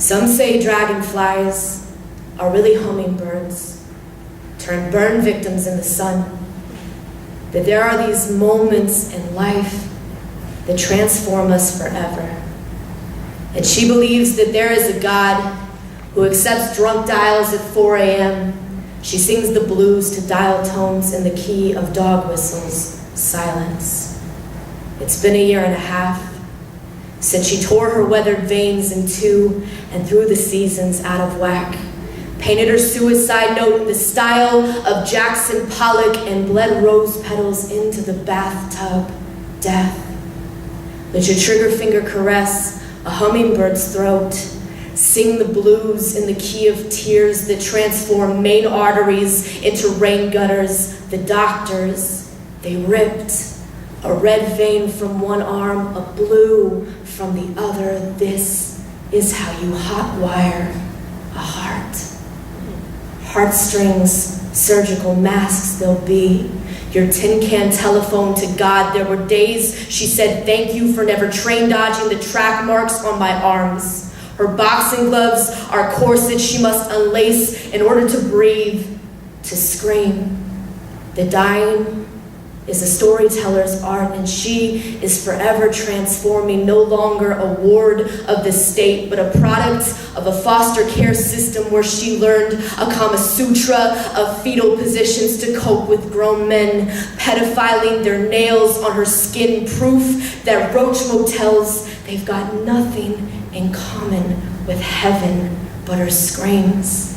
Some say dragonflies are really hummingbirds, turned burn victims in the sun. That there are these moments in life that transform us forever. And she believes that there is a God who accepts drunk dials at 4 a.m. She sings the blues to dial tones in the key of dog whistles, silence. It's been 1.5 years since she tore her weathered veins in two and threw the seasons out of whack, painted her suicide note in the style of Jackson Pollock, and bled rose petals into the bathtub. Death. Let your trigger finger caress a hummingbird's throat. Sing the blues in the key of tears that transform main arteries into rain gutters. The doctors, they ripped a red vein from one arm, a blue from the other. This is how you hotwire a heart. Heartstrings, surgical masks they'll be. Your tin can telephone to God. There were days she said thank you for never train dodging the track marks on my arms. Her boxing gloves are corsets she must unlace in order to breathe, to scream. The dying is a storyteller's art, and she is forever transforming, no longer a ward of the state, but a product of a foster care system where she learned a Kama Sutra of fetal positions to cope with grown men, pedophiling their nails on her skin, proof that roach motels, they've got nothing in common with heaven but her screams.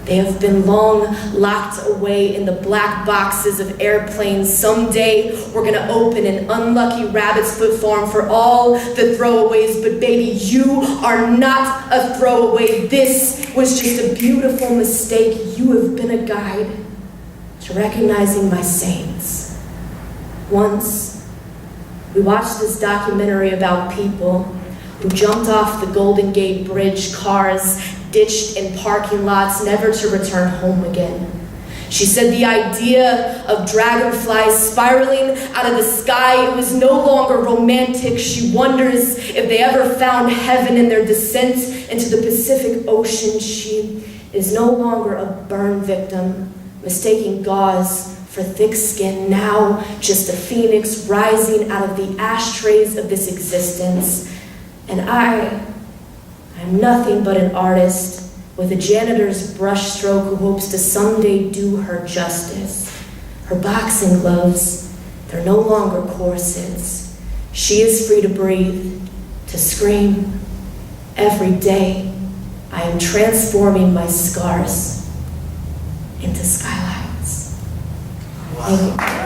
They have been long locked away in the black boxes of airplanes. Someday we're gonna open an unlucky rabbit's foot farm for all the throwaways, but baby, you are not a throwaway. This was just a beautiful mistake. You have been a guide to recognizing my saints. Once, we watched this documentary about people who jumped off the Golden Gate Bridge, cars ditched in parking lots, never to return home again. She said the idea of dragonflies spiraling out of the sky, it was no longer romantic. She wonders if they ever found heaven in their descent into the Pacific Ocean. She is no longer a burn victim, mistaking gauze for thick skin, now just a phoenix rising out of the ashtrays of this existence. And I'm nothing but an artist with a janitor's brushstroke who hopes to someday do her justice. Her boxing gloves, they're no longer corsets. She is free to breathe, to scream. Every day, I am transforming my scars into skylights. Wow. Thank you.